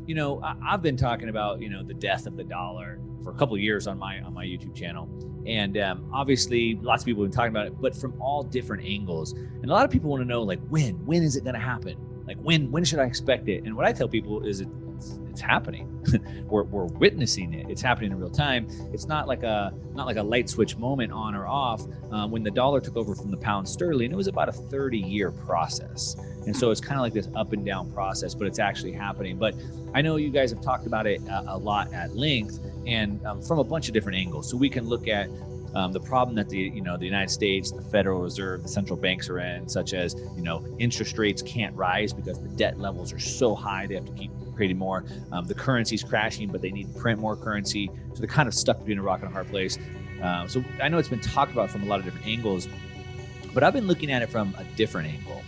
I've been talking about, the death of the dollar for a couple of years on my YouTube channel. And obviously lots of people have been talking about it, but from all different angles. And a lot of people want to know, like, when is it going to happen? Like, when should I expect it? And what I tell people is it's happening. we're witnessing it. It's happening in real time. It's not like a light switch moment on or off. When the dollar took over from the pound sterling, it was about a 30-year process. And so it's kind of like this up and down process, but it's actually happening. But I know you guys have talked about it a lot at length and from a bunch of different angles. So we can look at the problem that the United States, the Federal Reserve, the central banks are in, such as, interest rates can't rise because the debt levels are so high, they have to keep creating more. The currency's crashing, but they need to print more currency. So they're kind of stuck between a rock and a hard place. So I know it's been talked about from a lot of different angles, but I've been looking at it from a different angle.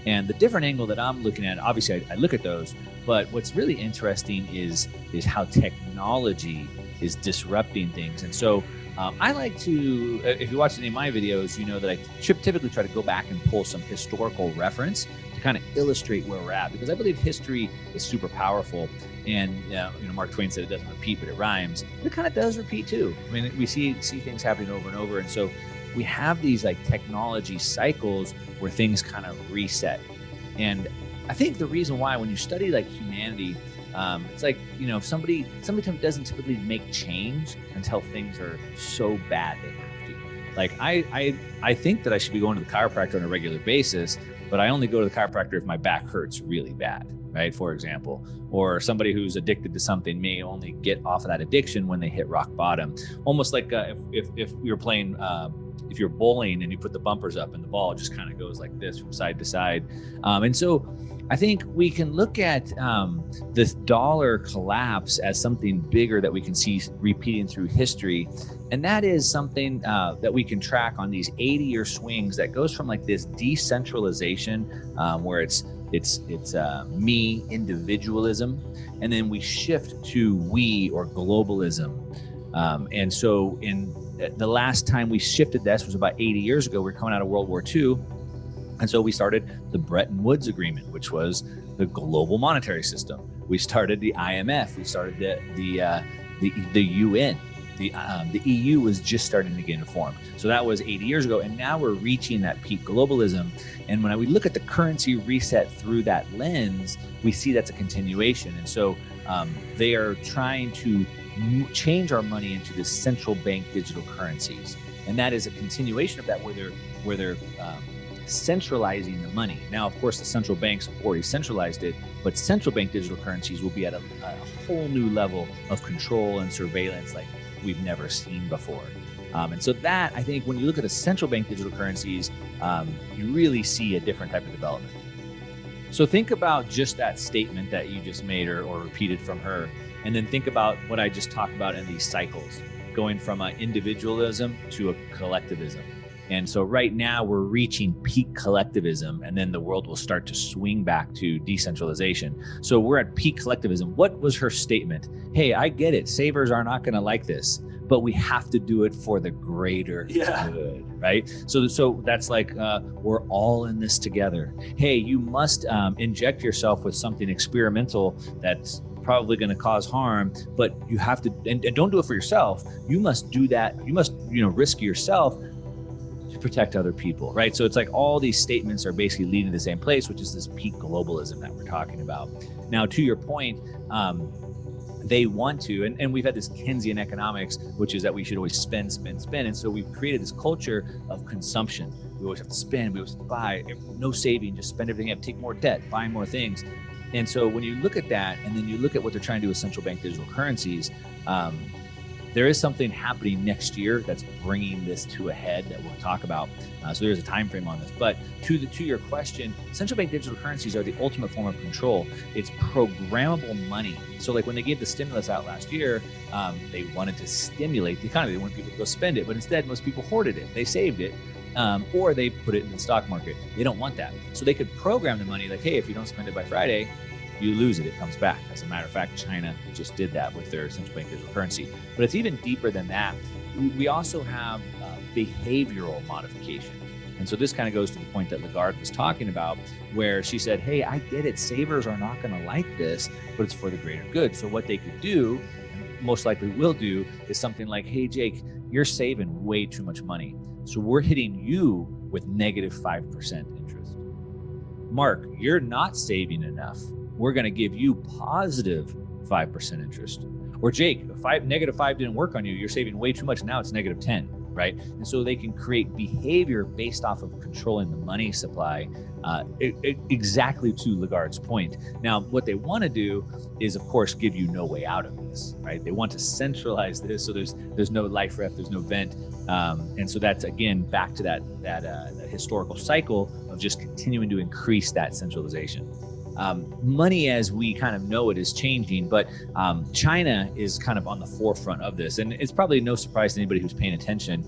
And the different angle that I'm looking at, obviously I look at those, but what's really interesting is how technology is disrupting things. And so I like to, if you watch any of my videos, you know that I typically try to go back and pull some historical reference to kind of illustrate where we're at, because I believe history is super powerful. And Mark Twain said it doesn't repeat, but it rhymes. It kind of does repeat too. I mean, we see things happening over and over. And so we have these like technology cycles where things kind of reset. And I think the reason why, when you study like humanity, it's like, somebody doesn't typically make change until things are so bad they have to. Like I think that I should be going to the chiropractor on a regular basis, but I only go to the chiropractor if my back hurts really bad, right? For example, or somebody who's addicted to something may only get off of that addiction when they hit rock bottom. Almost like if you're playing, if you're bowling and you put the bumpers up and the ball just kind of goes like this from side to side. And so I think we can look at this dollar collapse as something bigger that we can see repeating through history. And that is something that we can track on these 80-year swings that goes from like this decentralization where it's me, individualism, and then we shift to we, or globalism. And so in the last time we shifted this was about 80 years ago. We're coming out of World War II. And so we started the Bretton Woods Agreement, which was the global monetary system. We started the IMF. We started the UN. The EU was just starting to get formed. So that was 80 years ago. And now we're reaching that peak globalism. And when we look at the currency reset through that lens, we see that's a continuation. And so they are trying to change our money into this central bank digital currencies. And that is a continuation of that, where they're centralizing the money. Now, of course, the central banks have already centralized it, but central bank digital currencies will be at a whole new level of control and surveillance like we've never seen before. And so that, I think, when you look at the central bank digital currencies, you really see a different type of development. So think about just that statement that you just made or repeated from her, and then think about what I just talked about in these cycles, going from an individualism to a collectivism. And so right now we're reaching peak collectivism, and then the world will start to swing back to decentralization. So we're at peak collectivism. What was her statement? Hey, I get it. Savers are not going to like this, but we have to do it for the greater good, right? So that's like, we're all in this together. Hey, you must inject yourself with something experimental that's probably going to cause harm, but you have to, and don't do it for yourself. You must do that. You must, risk yourself to protect other people, right? So it's like all these statements are basically leading to the same place, which is this peak globalism that we're talking about. Now, to your point, they want to, and we've had this Keynesian economics, which is that we should always spend. And so we've created this culture of consumption. We always have to spend, we always have to buy, no saving, just spend everything up, take more debt, buy more things. And so when you look at that, and then you look at what they're trying to do with central bank digital currencies, there is something happening next year that's bringing this to a head that we'll talk about. So there's a time frame on this. But to your question, central bank digital currencies are the ultimate form of control. It's programmable money. So like when they gave the stimulus out last year, they wanted to stimulate the economy. They wanted people to go spend it, but instead most people hoarded it. They saved it. Or they put it in the stock market. They don't want that. So they could program the money like, hey, if you don't spend it by Friday, you lose it, it comes back. As a matter of fact, China just did that with their central bank digital currency. But it's even deeper than that. We also have behavioral modifications. And so this kind of goes to the point that Lagarde was talking about, where she said, hey, I get it, savers are not going to like this, but it's for the greater good. So what they could do, and most likely will do, is something like, hey, Jake, you're saving way too much money, so we're hitting you with negative 5% interest. Mark, you're not saving enough, we're going to give you positive 5% interest. Or Jake, negative 5 didn't work on you, you're saving way too much, now it's negative 10. Right? And so they can create behavior based off of controlling the money supply, exactly to Lagarde's point. Now, what they want to do is, of course, give you no way out of this, right? They want to centralize this, so there's no life ref, there's no vent, and so that's again back to that historical cycle of just continuing to increase that centralization. Money as we kind of know it is changing, but China is kind of on the forefront of this. And it's probably no surprise to anybody who's paying attention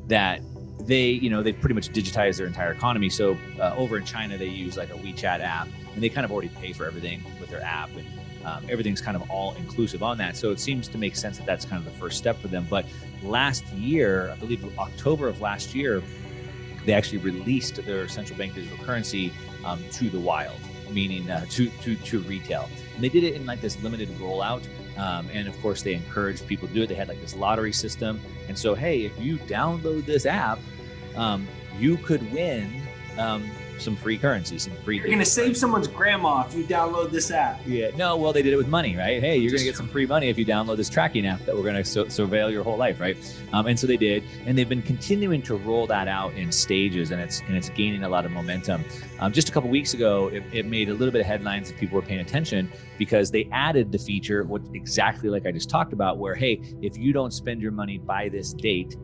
that they've pretty much digitized their entire economy. So over in China, they use like a WeChat app, and they kind of already pay for everything with their app, and everything's kind of all inclusive on that. So it seems to make sense that that's kind of the first step for them. But last year, I believe October of last year, they actually released their central bank digital currency to the wild, meaning to retail. And they did it in like this limited rollout. And of course, they encouraged people to do it. They had like this lottery system. And so, hey, if you download this app, you could win some free currency, some free. You're going to save someone's grandma if you download this app. Yeah, no, well, they did it with money, right? Hey, you're going to get some free money if you download this tracking app that we're going to surveil your whole life, right? And so they did, and they've been continuing to roll that out in stages, and it's gaining a lot of momentum. Just a couple weeks ago, it made a little bit of headlines if people were paying attention, because they added the feature, exactly like I just talked about, where, hey, if you don't spend your money by this date,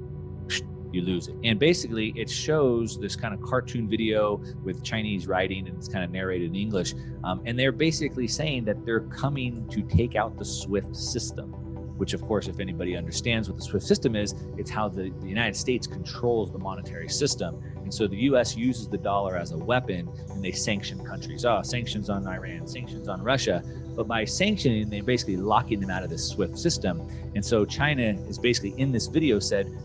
you lose it. And basically it shows this kind of cartoon video with Chinese writing, and it's kind of narrated in English. And they're basically saying that they're coming to take out the SWIFT system, which of course, if anybody understands what the SWIFT system is, it's how the United States controls the monetary system. And so the US uses the dollar as a weapon, and they sanction countries. Sanctions on Iran, sanctions on Russia. But by sanctioning, they're basically locking them out of the SWIFT system. And so China is basically in this video said,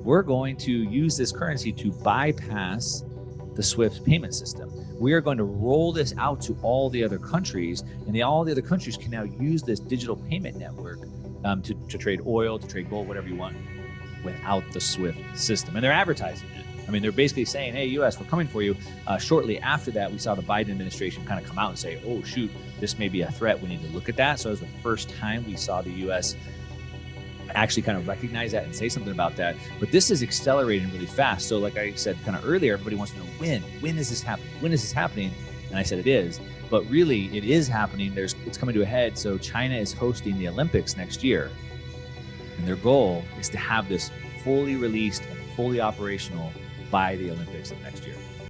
we're going to use this currency to bypass the SWIFT payment system. We are going to roll this out to all the other countries, and all the other countries can now use this digital payment network to trade oil, to trade gold, whatever you want, without the SWIFT system. And they're advertising it. I mean, they're basically saying, hey, US, we're coming for you. Shortly after that, we saw the Biden administration kind of come out and say, oh, shoot, this may be a threat. We need to look at that. So it was the first time we saw the US actually kind of recognize that and say something about that. But this is accelerating really fast. So like I said kind of earlier, everybody wants to know when is this happening? When is this happening? And I said it is, but really it is happening. It's coming to a head. So China is hosting the Olympics next year. And their goal is to have this fully released and fully operational by the Olympics of next year.